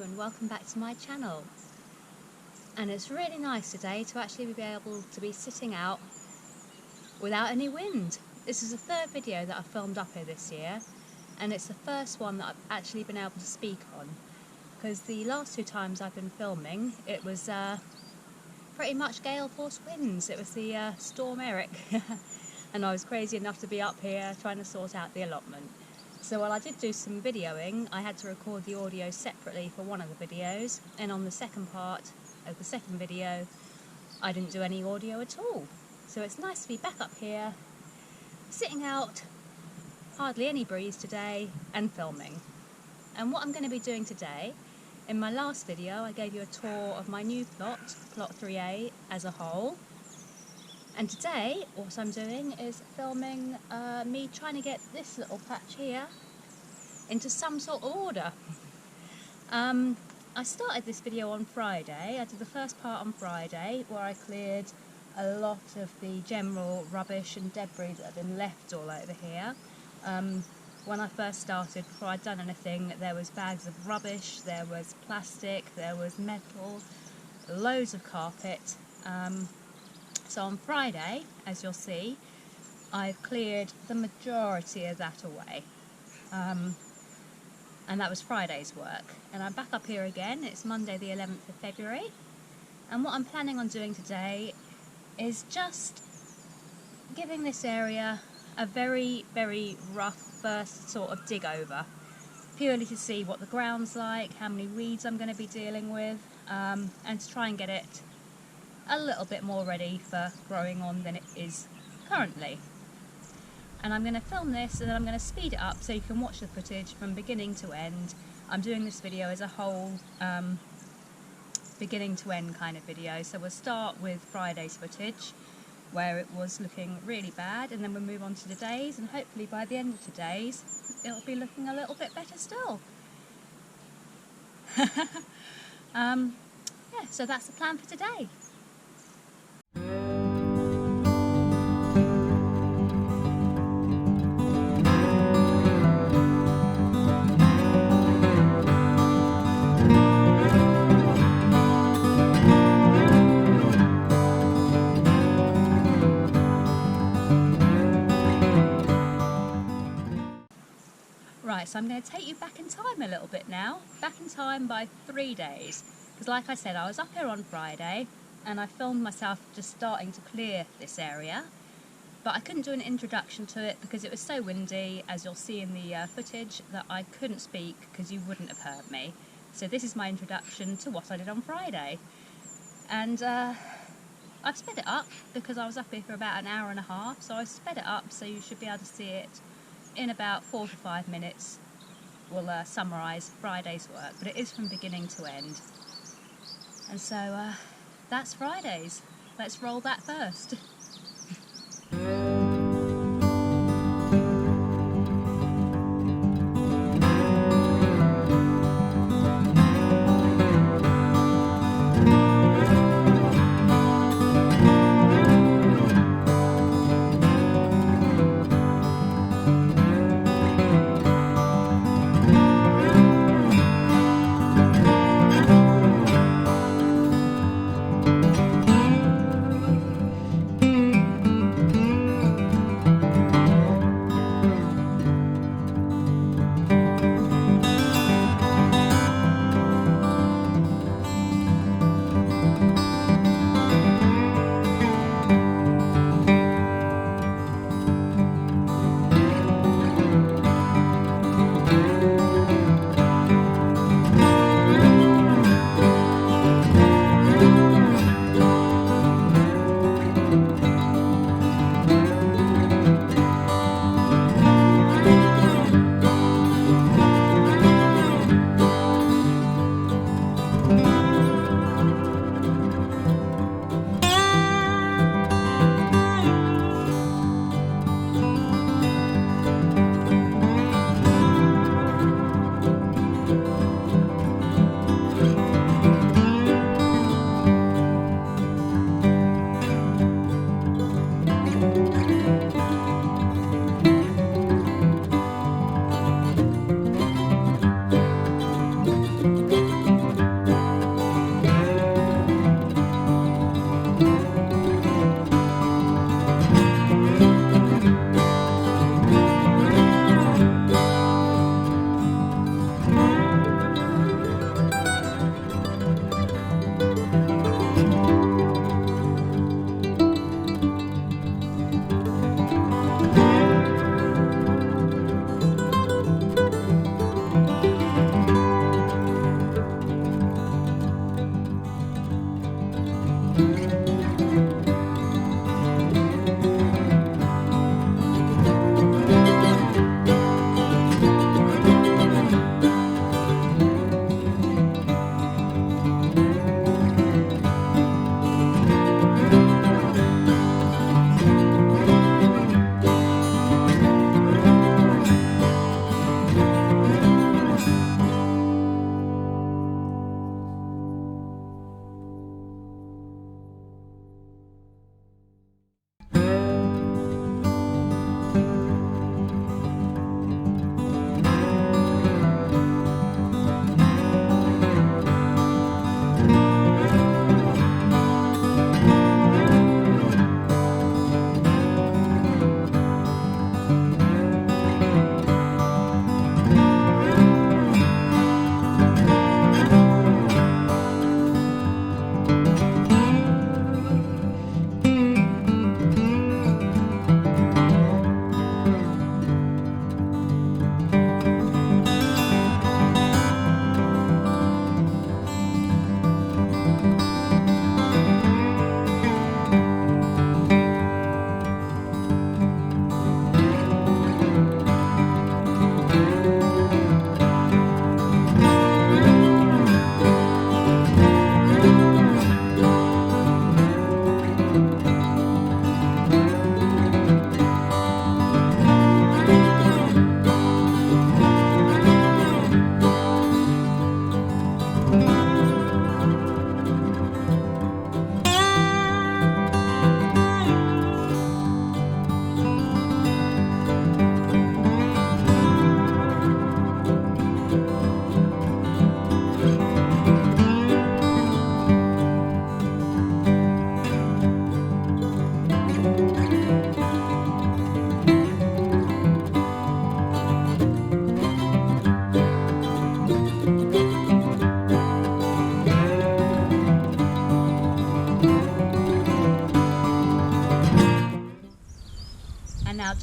and welcome back to my channel. And it's really nice today to actually be able to be sitting out without any wind. This is the third video that I've filmed up here this year, and it's the first one that I've actually been able to speak on, because the last two times I've been filming it was pretty much gale force winds. It was the Storm Eric and I was crazy enough to be up here trying to sort out the allotment. So while I did do some videoing, I had to record the audio separately for one of the videos, and on the second part of the second video I didn't do any audio at all. So it's nice to be back up here, sitting out, hardly any breeze today, and filming. And what I'm going to be doing today, in my last video I gave you a tour of my new plot 3A as a whole. And today, what I'm doing is filming me trying to get this little patch here into some sort of order. I started this video on Friday. I did the first part on Friday, where I cleared a lot of the general rubbish and debris that had been left all over here. When I first started, before I'd done anything, there was bags of rubbish, there was plastic, there was metal, loads of carpet. So on Friday, as you'll see, I've cleared the majority of that away. And that was Friday's work. And I'm back up here again. It's Monday the 11th of February. And what I'm planning on doing today is just giving this area a very, very rough first sort of dig over. Purely to see what the ground's like, how many weeds I'm going to be dealing with, and to try and get it a little bit more ready for growing on than it is currently. And I'm going to film this and then I'm going to speed it up so you can watch the footage from beginning to end. I'm doing this video as a whole beginning to end kind of video, so we'll start with Friday's footage where it was looking really bad, and then we'll move on to today's, and hopefully by the end of today's it'll be looking a little bit better still. Yeah, so that's the plan for today. Right, so I'm going to take you back in time a little bit now, back in time by 3 days, because like I said, I was up here on Friday and I filmed myself just starting to clear this area, but I couldn't do an introduction to it because it was so windy, as you'll see in the footage, that I couldn't speak because you wouldn't have heard me. So this is my introduction to what I did on Friday. And I've sped it up because I was up here for about an hour and a half, so I've sped it up so you should be able to see it in about 4 to 5 minutes. We'll summarise Friday's work, but it is from beginning to end. And so that's Friday's. Let's roll that first.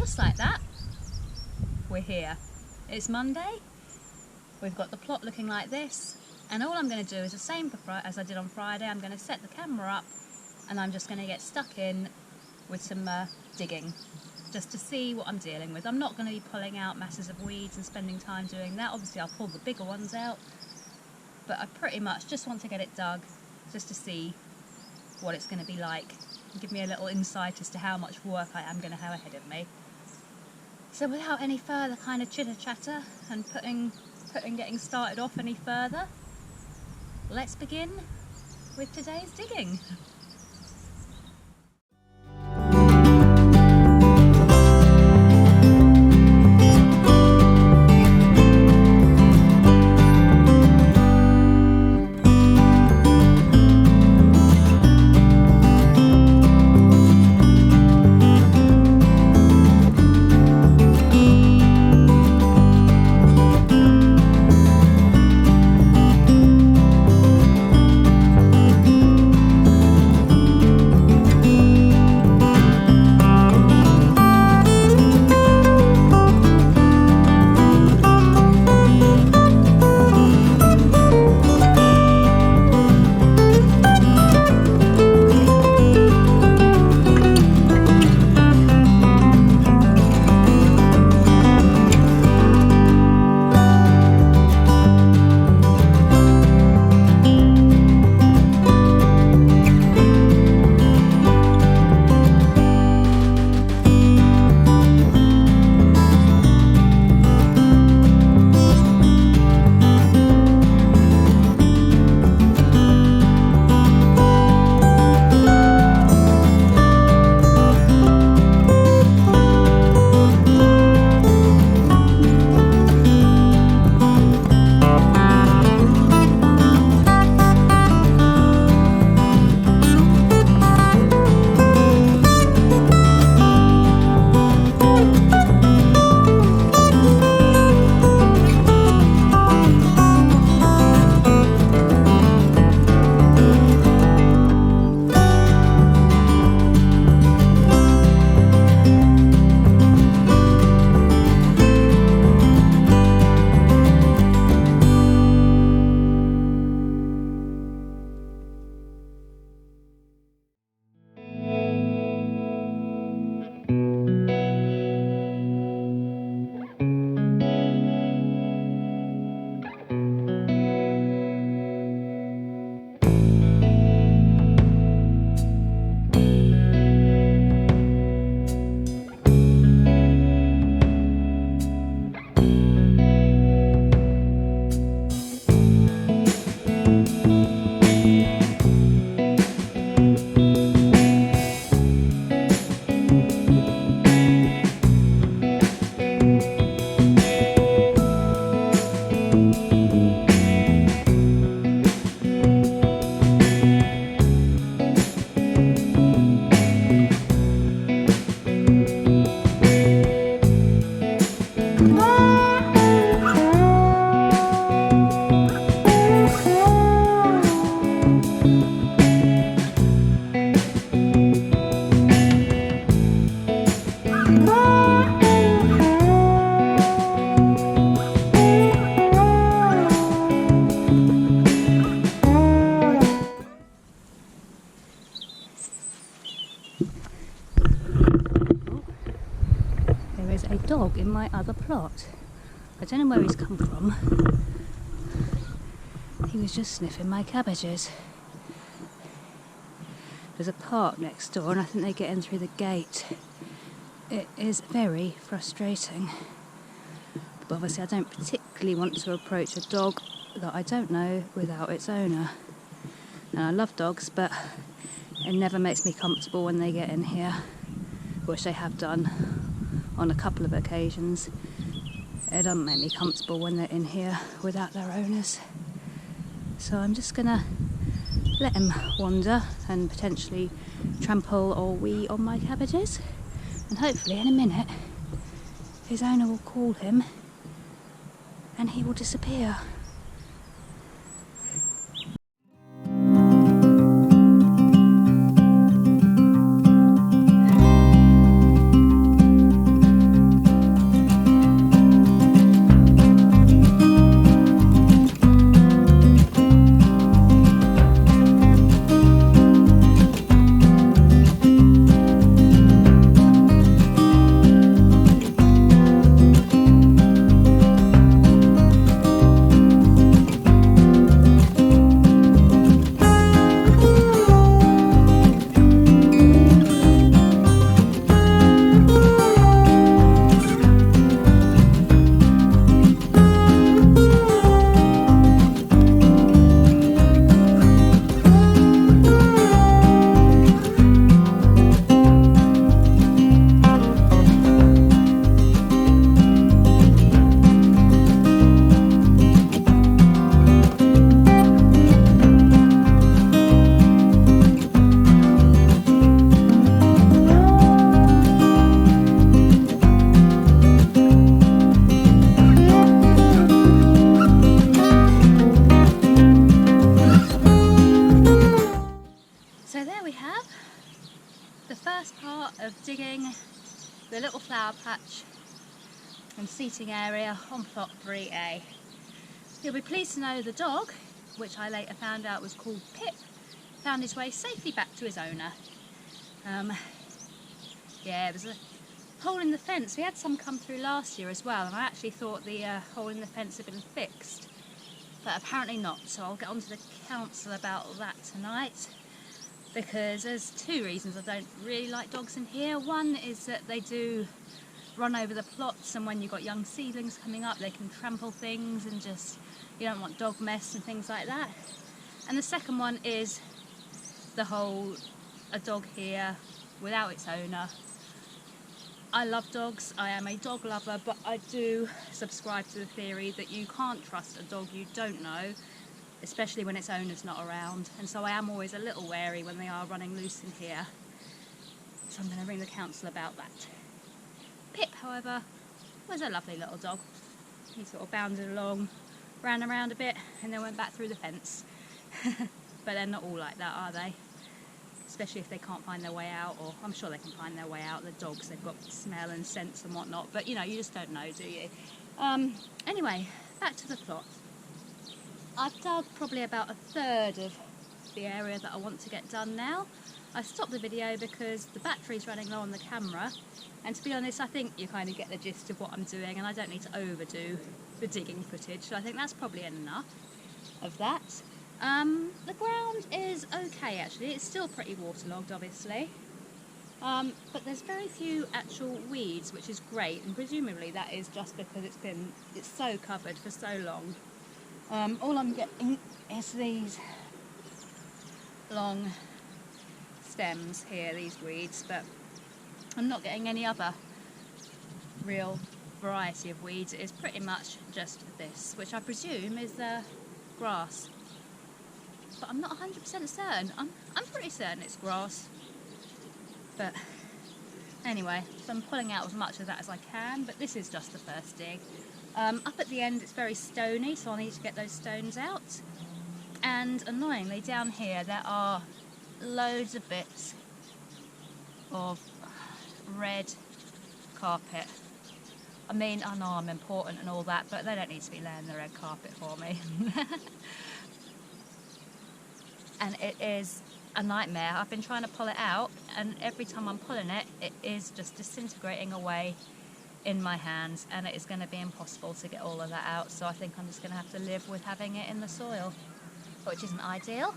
just like that, we're here. It's Monday, we've got the plot looking like this, and all I'm going to do is the same as I did on Friday. I'm going to set the camera up and I'm just going to get stuck in with some digging, just to see what I'm dealing with. I'm not going to be pulling out masses of weeds and spending time doing that. Obviously I'll pull the bigger ones out, but I pretty much just want to get it dug just to see what it's going to be like, and give me a little insight as to how much work I am going to have ahead of me. So without any further kind of chitter chatter and getting started off any further, let's begin with today's digging. Dog in my other plot. I don't know where he's come from. He was just sniffing my cabbages. There's a park next door and I think they get in through the gate. It is very frustrating. But obviously I don't particularly want to approach a dog that I don't know without its owner. And I love dogs, but it never makes me comfortable when they get in here, which they have done on a couple of occasions. It doesn't make me comfortable when they're in here without their owners. So I'm just gonna let him wander and potentially trample or wee on my cabbages, and hopefully in a minute his owner will call him and he will disappear. digging the little flower patch and seating area on plot 3A. You'll be pleased to know the dog, which I later found out was called Pip, found his way safely back to his owner. Yeah, it was a hole in the fence. We had some come through last year as well, and I actually thought the hole in the fence had been fixed, but apparently not. So I'll get on to the council about that tonight, because there's two reasons I don't really like dogs in here. One is that they do run over the plots, and when you've got young seedlings coming up, they can trample things, and just, you don't want dog mess and things like that. And the second one is the whole, a dog here without its owner. I love dogs, I am a dog lover, but I do subscribe to the theory that you can't trust a dog you don't know, especially when its owner's not around, and so I am always a little wary when they are running loose in here. So I'm going to ring the council about that. Pip, however, was a lovely little dog. He sort of bounded along, ran around a bit, and then went back through the fence. But they're not all like that, are they? Especially if they can't find their way out, or I'm sure they can find their way out. The dogs, they've got smell and sense and whatnot, but you know, you just don't know, do you? Anyway, back to the plot. I've dug probably about a third of the area that I want to get done now. I stopped the video because the battery's running low on the camera, and to be honest, I think you kind of get the gist of what I'm doing, and I don't need to overdo the digging footage, so I think that's probably enough of that. The ground is okay actually, it's still pretty waterlogged obviously, but there's very few actual weeds, which is great, and presumably that is just because it's so covered for so long. All I'm getting is these long stems here, these weeds, but I'm not getting any other real variety of weeds. It is pretty much just this, which I presume is grass. But I'm not 100% certain. I'm pretty certain it's grass. But anyway, so I'm pulling out as much of that as I can, but this is just the first dig. Up at the end it's very stony, so I'll need to get those stones out. And annoyingly down here there are loads of bits of red carpet. I mean, I know I'm important and all that, but they don't need to be laying the red carpet for me. And it is a nightmare. I've been trying to pull it out, and every time I'm pulling it, it is just disintegrating away in my hands, and it is going to be impossible to get all of that out, so I think I'm just going to have to live with having it in the soil, which isn't ideal.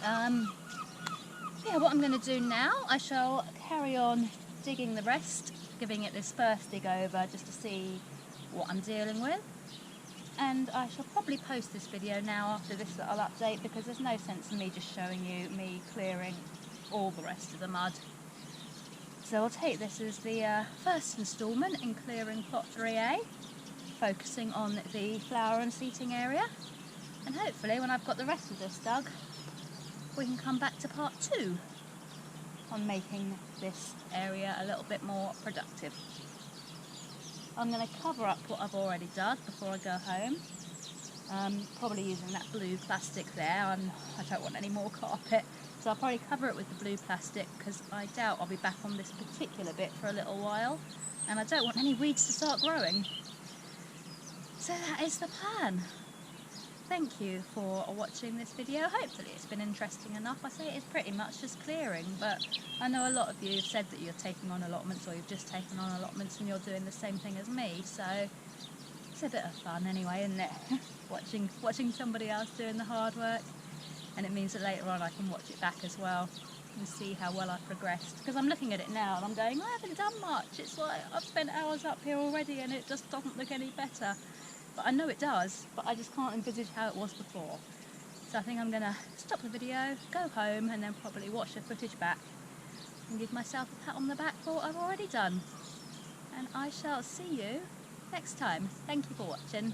Yeah, what I'm going to do now, I shall carry on digging the rest, giving it this first dig over just to see what I'm dealing with. And I shall probably post this video now after this little update, because there's no sense in me just showing you me clearing all the rest of the mud. So I'll take this as the first instalment in clearing plot 3A, focusing on the flower and seating area, and hopefully when I've got the rest of this dug we can come back to part 2 on making this area a little bit more productive. I'm going to cover up what I've already dug before I go home, probably using that blue plastic there. I don't want any more carpet, so I'll probably cover it with the blue plastic, because I doubt I'll be back on this particular bit for a little while, and I don't want any weeds to start growing. So that is the plan. Thank you for watching this video. Hopefully it's been interesting enough. I say it is pretty much just clearing, but I know a lot of you have said that you're taking on allotments, or you've just taken on allotments and you're doing the same thing as me, so it's a bit of fun anyway, isn't it? watching somebody else doing the hard work, and it means that later on I can watch it back as well and see how well I've progressed, because I'm looking at it now and I'm going, I haven't done much. It's like I've spent hours up here already and it just doesn't look any better. But I know it does, but I just can't envisage how it was before. So I think I'm going to stop the video, go home, and then probably watch the footage back and give myself a pat on the back for what I've already done. And I shall see you next time. Thank you for watching.